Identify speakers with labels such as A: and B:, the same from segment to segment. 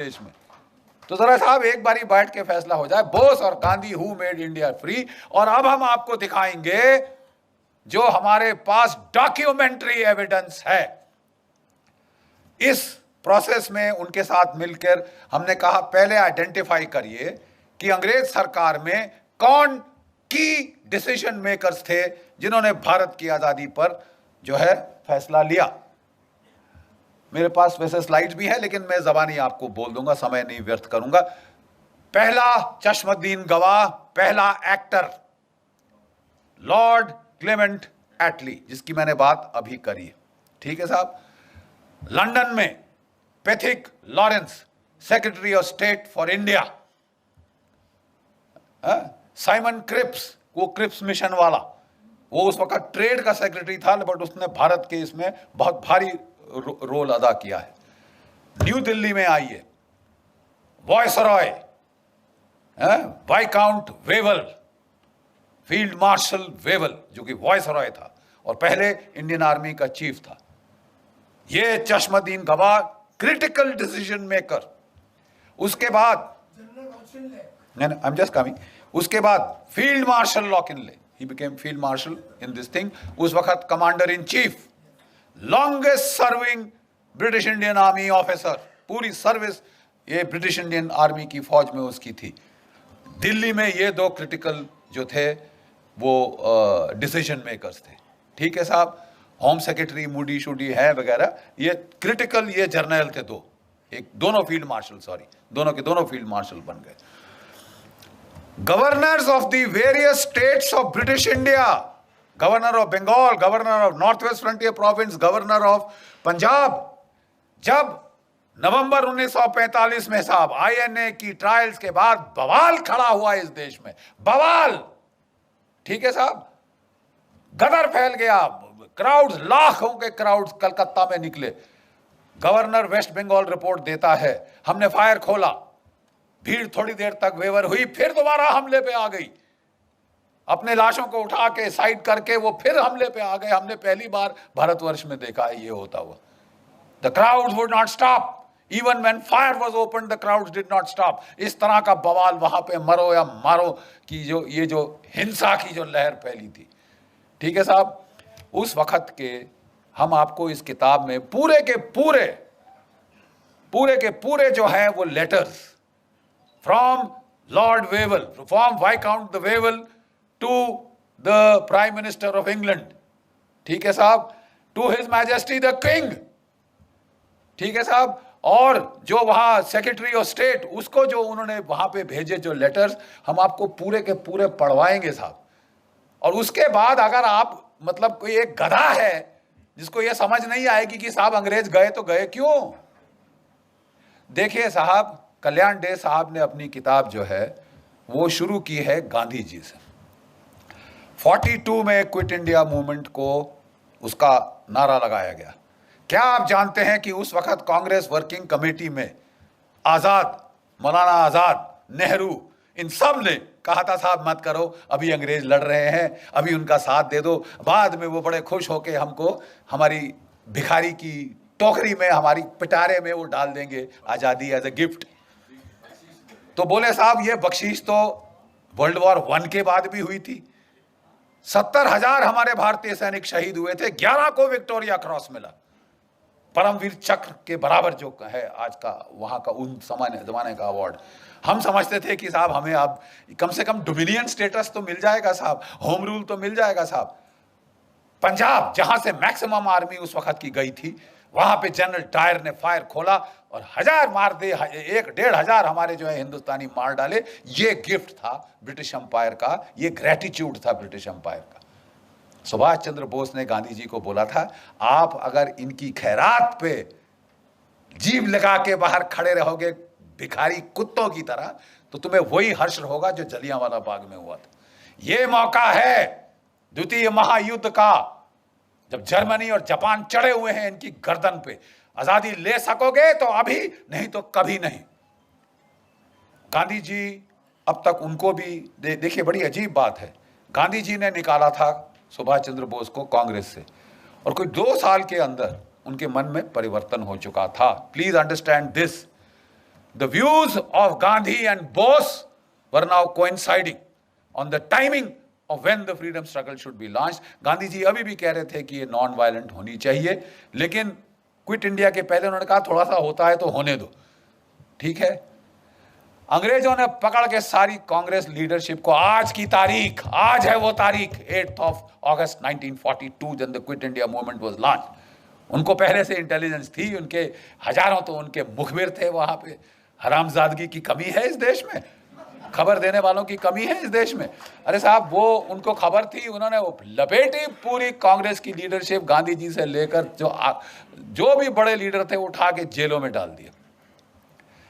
A: देश में। तो जरा साहब एक बारी बैठ के फैसला हो जाए, बोस और Gandhi who made India free. और अब हम आपको दिखाएंगे जो हमारे पास डॉक्यूमेंट्री एविडेंस है। इस प्रोसेस में उनके साथ मिलकर हमने कहा पहले आइडेंटिफाई करिए कि अंग्रेज सरकार में कौन की डिसीजन मेकर्स थे जिन्होंने भारत की आजादी पर जो है फैसला लिया। मेरे पास वैसे स्लाइड्स भी है लेकिन मैं जबानी आपको बोल दूंगा, समय नहीं व्यर्थ करूंगा। पहला चश्मदीन गवाह, पहला एक्टर लॉर्ड क्लेमेंट एटली, जिसकी मैंने बात अभी करी है। ठीक है साहब। लंदन में Pethick Lawrence, secretary of state for India. Simon Cripps, वो क्रिप्स मिशन वाला, वो उस वक्त ट्रेड का सेक्रेटरी था बट उसने भारत के इसमें बहुत भारी रोल अदा किया है। न्यू दिल्ली में आइए, viceroy, viscount Wavell, field marshal Wavell जो कि वॉयसरॉय था और पहले इंडियन आर्मी का चीफ था। ये चश्मदीन गवाह, क्रिटिकल डिसीजन मेकर। उसके बाद आई एम जस्ट कमिंग, उसके बाद फील्ड मार्शल लॉकिनले, he became field marshal in this thing, उस वक्त commander in chief, longest serving British Indian army officer, पूरी सर्विस ये ब्रिटिश इंडियन आर्मी की फौज में उसकी थी। दिल्ली में ये दो क्रिटिकल जो थे वो डिसीजन मेकर्स थे। ठीक है साहब। होम सेक्रेटरी मूडी शूडी है वगैरह, ये क्रिटिकल ये जर्नल थे दो, एक दोनों फील्ड मार्शल, सॉरी दोनों के दोनों फील्ड मार्शल बन गए। Governors of the various states of British India, governor of Bengal, governor of north west frontier province, governor of Punjab. जब नवंबर 1945 में साहब आईएनए की ट्रायल्स के बाद बवाल खड़ा हुआ इस देश में, बवाल। ठीक है साहब। गदर फैल गया, क्राउड्स, लाखों के क्राउड्स कलकत्ता में निकले। गवर्नर वेस्ट बंगाल रिपोर्ट देता है, हमने फायर खोला, भीड़ थोड़ी देर तक वेवर हुई, फिर दोबारा हमले पे आ गई। अपने लाशों को उठा के साइड करके वो फिर हमले पे आ गए। हमने पहली बार भारतवर्ष में देखा है ये होता हुआ। The crowds would not stop, even when fire was open the crowds did not stop. इस तरह का बवाल वहां पे मरो या मारो की जो ये जो हिंसा की जो लहर फैली थी। ठीक है साहब। उस वक्त के हम आपको इस किताब में पूरे के पूरे जो हैं वो letters from Lord Wavell, from viscount the Wavell to the prime minister of England, ठीक है साहब, to his majesty the king, ठीक है साहब, और जो वहां सेक्रेटरी ऑफ स्टेट, उसको जो उन्होंने वहां पे भेजे जो लेटर्स, हम आपको पूरे के पूरे पढ़वाएंगे साहब। और उसके बाद अगर आप मतलब कोई एक गधा है जिसको यह समझ नहीं आएगी कि साहब अंग्रेज गए तो गए क्यों। देखिए साहब, कल्याण डे साहब ने अपनी किताब जो है वो शुरू की है गांधी जी से। 42 में क्विट इंडिया मूवमेंट को उसका नारा लगाया गया। क्या आप जानते हैं कि उस वक्त कांग्रेस वर्किंग कमेटी में आजाद, मौलाना आजाद, नेहरू, इन सब ने कहा था साहब मत करो, अभी अंग्रेज लड़ रहे हैं, अभी उनका साथ दे दो, बाद में वो बड़े खुश होके हमको हमारी भिखारी की टोकरी में, हमारी पिटारे में वो डाल देंगे आजादी एज ए गिफ्ट। तो बोले साहब ये बख्शीश तो वर्ल्ड वॉर 1 के बाद भी हुई थी। 70,000 हमारे भारतीय सैनिक शहीद हुए थे, 11 को विक्टोरिया क्रॉस मिला, परमवीर चक्र के बराबर जो है आज का वहां का उन जमाने का अवार्ड। हम समझते थे कि साहब हमें अब कम से कम डोमिनियन स्टेटस तो मिल जाएगा साहब, होम रूल तो मिल जाएगा साहब। पंजाब जहां से मैक्सिमम आर्मी उस वक्त की गई थी, वहां पे जनरल डायर ने फायर खोला और 1000 मार दे, 1-1.5 हमारे जो है हिंदुस्तानी मार डाले। ये गिफ्ट था ब्रिटिश एम्पायर का, ये ग्रेटिट्यूड था ब्रिटिश एम्पायर का। सुभाष चंद्र बोस ने गांधी जी को बोला था, आप अगर इनकी खैरात पे जीभ लगा के बाहर खड़े रहोगे भिखारी कुत्तों की तरह, तो तुम्हें वही हर्ष होगा जो जलियांवाला बाग में हुआ था। ये मौका है द्वितीय महायुद्ध का, जब जर्मनी और जापान चढ़े हुए हैं इनकी गर्दन पे। आजादी ले सकोगे तो अभी, नहीं तो कभी नहीं। गांधी जी अब तक उनको भी देखिए, बड़ी अजीब बात है, गांधी जी ने निकाला था सुभाष चंद्र बोस को कांग्रेस से, और कोई 2 साल के अंदर उनके मन में परिवर्तन हो चुका था। Please understand this. The views of Gandhi and Bose were now coinciding on the timing of when the freedom struggle should be launched. Gandhi ji अभी भी कह रहे थे कि ये नॉन वायलेंट होनी चाहिए, लेकिन क्विट इंडिया के पहले उन्होंने कहा थोड़ा सा होता है तो होने दो, ठीक है। अंग्रेजों ने पकड़ के सारी कांग्रेस लीडरशिप को, आज की तारीख, आज है वो तारीख 8 अगस्त 1942 जब the quit India movement was launch. उनको पहले से इंटेलिजेंस थी, उनके हजारों तो उनके मुखबिर थे वहां पे। हरामजादगी की कमी है इस देश में, खबर देने वालों की कमी है इस देश में। अरे साहब, वो उनको खबर थी, उन्होंने वो लपेटी पूरी कांग्रेस की लीडरशिप, गांधी जी से लेकर जो भी बड़े लीडर थे उठा के जेलों में डाल दिए।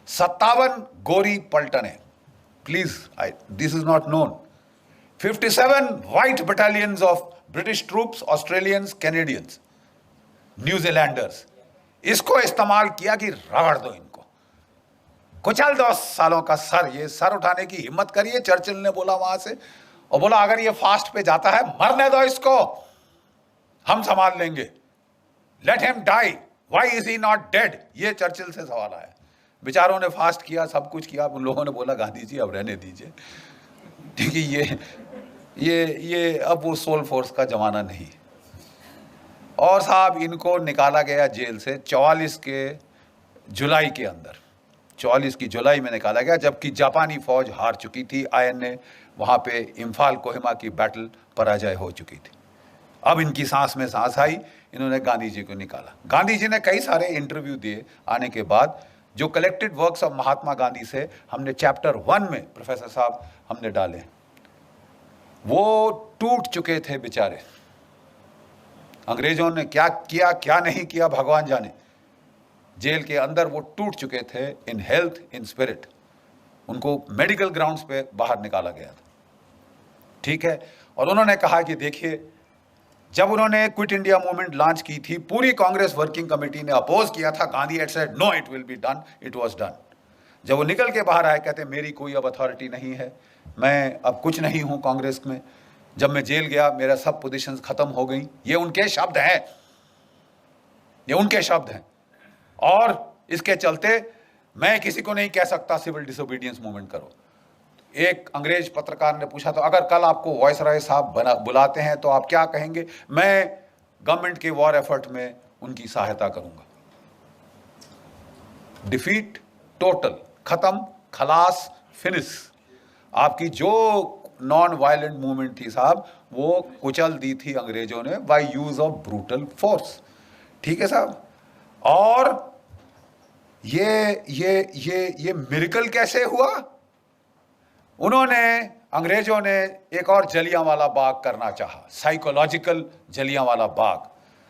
A: 57 गोरी पलटने, please, this is not known. 57 white battalions of British troops, Australians, Canadians, New Zealanders, इसको इस्तेमाल किया कि रगड़ दो इनको, कुचल दो सालों का सर, ये सर उठाने की हिम्मत करिए। चर्चिल ने बोला वहां से, और बोला अगर ये फास्ट पे जाता है मरने दो इसको, हम संभाल लेंगे, let him die, why is he not dead, ये चर्चिल से सवाल आया। बेचारों ने फास्ट किया, सब कुछ किया, उन लोगों ने बोला गांधी जी अब रहने दीजिए, ठीक है, ये अब वो सोल फोर्स का जमाना नहीं। और साहब इनको निकाला गया जेल से 44 के जुलाई के अंदर, 44 की जुलाई में निकाला गया, जबकि जापानी फौज हार चुकी थी। INA वहाँ पे इम्फाल कोहिमा की बैटल पराजय हो चुकी थी। अब इनकी सांस में सांस आई, इन्होंने गांधी जी को निकाला। गांधी जी ने कई सारे इंटरव्यू दिए आने के बाद, जो collected works of Mahatma Gandhi से हमने चैप्टर 1 में प्रोफेसर साहब हमने डाले, वो टूट चुके थे बेचारे। अंग्रेजों ने क्या किया क्या नहीं किया भगवान जाने, जेल के अंदर वो टूट चुके थे, इन हेल्थ, इन स्पिरिट। उनको मेडिकल ग्राउंड्स पे बाहर निकाला गया था, ठीक है। और उन्होंने कहा कि देखिए, जब उन्होंने क्विट इंडिया मूवमेंट लॉन्च की थी, पूरी कांग्रेस वर्किंग कमेटी ने अपोज किया था। Gandhi had said no, it will be done, it was done. जब वो निकल के बाहर आए, कहते मेरी कोई अब अथॉरिटी नहीं है, मैं अब कुछ नहीं हूं कांग्रेस में, जब मैं जेल गया मेरा सब पोजीशंस खत्म हो गई। ये उनके शब्द हैं, ये उनके शब्द हैं। और इसके चलते मैं किसी को नहीं कह सकता सिविल डिसोबीडियंस मूवमेंट करो। एक अंग्रेज पत्रकार ने पूछा, तो अगर कल आपको वायसराय साहब बुलाते हैं तो आप क्या कहेंगे? मैं गवर्नमेंट के वॉर एफर्ट में उनकी सहायता करूंगा। डिफीट, टोटल, खत्म, खलास, फिनिश। आपकी जो नॉन वायलेंट मूवमेंट थी साहब, वो कुचल दी थी अंग्रेजों ने by use of brutal force, ठीक है साहब। और ये मिरेकल कैसे हुआ? उन्होंने, अंग्रेजों ने एक और जलियांवाला बाग करना चाहा, साइकोलॉजिकल जलियांवाला बाग।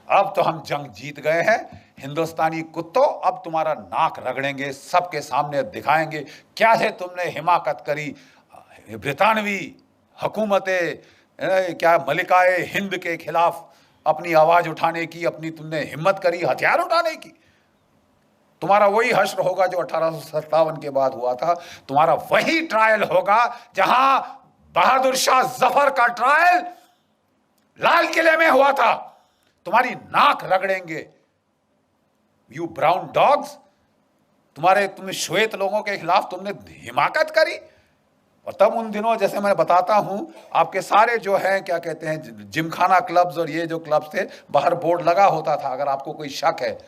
A: अब तो हम जंग जीत गए हैं, हिंदुस्तानी कुत्तों, अब तुम्हारा नाक रगड़ेंगे, सबके सामने दिखाएंगे क्या है तुमने हिमाकत करी, ब्रितानवी हुकूमतें, क्या मलिकाए हिंद के खिलाफ अपनी आवाज उठाने की, अपनी तुमने हिम्मत करी हथियार उठाने की। तुम्हारा वही हश्र होगा जो 1857 के बाद हुआ था, तुम्हारा वही ट्रायल होगा जहां बहादुर शाह जफर का ट्रायल लाल किले में हुआ था। तुम्हारी नाक रगड़ेंगे, यू ब्राउन डॉग्स, तुमने श्वेत लोगों के खिलाफ तुमने हिमाकत करी। और तब उन दिनों, जैसे मैं बताता हूं, आपके सारे जो है क्या कहते हैं जिमखाना क्लब्स और ये जो क्लब्स थे, बाहर बोर्ड लगा होता था, अगर आपको कोई शक है,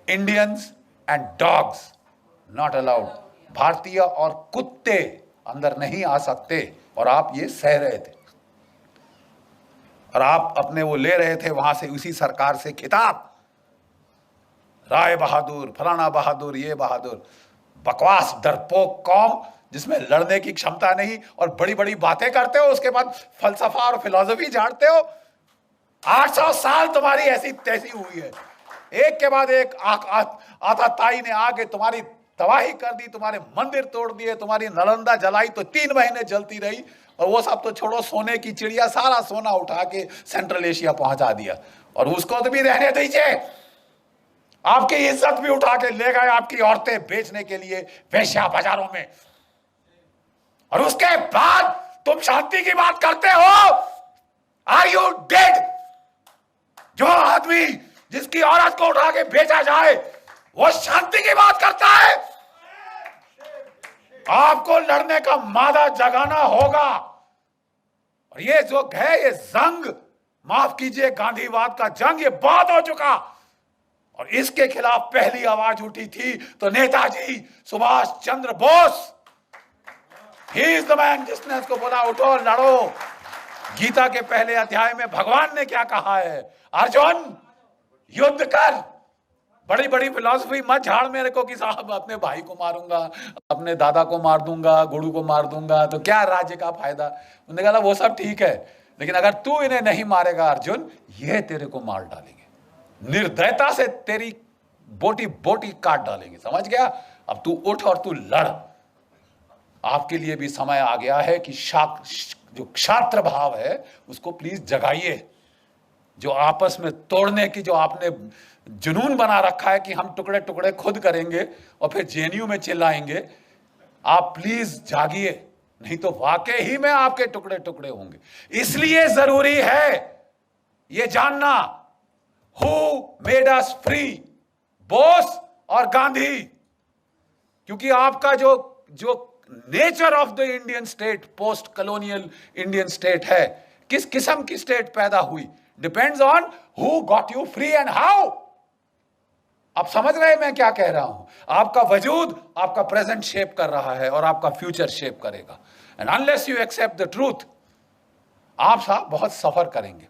A: Indians and dogs not allowed, भारतीय और कुत्ते अंदर नहीं आ सकते। और आप ये सह रहे थे, और आप अपने वो ले रहे थे वहां से, उसी सरकार से खिताब, राय बहादुर, फलाना बहादुर, ये बहादुर। बकवास डरपोक कौम जिसमें लड़ने की क्षमता नहीं, और बड़ी बड़ी बातें करते हो, उसके बाद फलसफा और फिलॉसफी झाड़ते हो। 800 साल तुम्हारी ऐसी तैसी हुई है, एक के बाद एक आताताई ने आके तुम्हारी तबाही कर दी, तुम्हारे मंदिर तोड़ दिए, तुम्हारी नालंदा जलाई तो 3 महीने जलती रही, और वो सब तो छोड़ो, सोने की चिड़िया सारा सोना उठा के सेंट्रल एशिया पहुंचा दिया। और उसको तो भी रहने दीजिए, आपकी इज्जत भी उठा के ले गए आपकी औरतें बेचने के लिए वेश्या बाजारों में। और उसके बाद तुम शांति की बात करते हो? Are you dead? जो आदमी जिसकी औरत को उठा के बेचा जाए वो शांति की बात करता है? आपको लड़ने का मादा जगाना होगा। और ये जो है, ये जंग, माफ कीजिए, गांधीवाद का जंग, ये बात हो चुका। और इसके खिलाफ पहली आवाज उठी थी तो Netaji Subhash Chandra Bose, he is the man, जिसने इसको बोला उठो लड़ो। गीता के पहले अध्याय में भगवान ने क्या कहा है? अर्जुन युद्ध कर। बड़ी बड़ी फिलॉसफी मत झाड़ मेरे को कि साहब अपने भाई को मारूंगा, अपने दादा को मार दूंगा, गुरु को मार दूंगा तो क्या राज्य का फायदा। उन्होंने कहा वो सब ठीक है, लेकिन अगर तू इन्हें नहीं मारेगा अर्जुन, ये तेरे को मार डालेंगे, निर्दयता से तेरी बोटी बोटी काट डालेंगे। समझ गया? अब तू उठ और तू लड़। आपके लिए भी समय आ गया है कि जो क्षात्र भाव है उसको प्लीज जगाइए। जो आपस में तोड़ने की जो आपने जुनून बना रखा है कि हम टुकड़े टुकड़े खुद करेंगे और फिर जेएनयू में चिल्लाएंगे, आप प्लीज जागिए, नहीं तो वाकई ही में आपके टुकड़े टुकड़े होंगे। इसलिए जरूरी है ये जानना, who made us free, Bose और गांधी। क्योंकि आपका जो nature of the Indian state, post colonial Indian state है, किस किस्म की स्टेट पैदा हुई, depends on who got you free and how. आप समझ रहे हैं मैं क्या कह रहा हूं? आपका वजूद आपका प्रेजेंट शेप कर रहा है और आपका फ्यूचर शेप करेगा। And unless you accept the truth, आप साहब बहुत सफर करेंगे।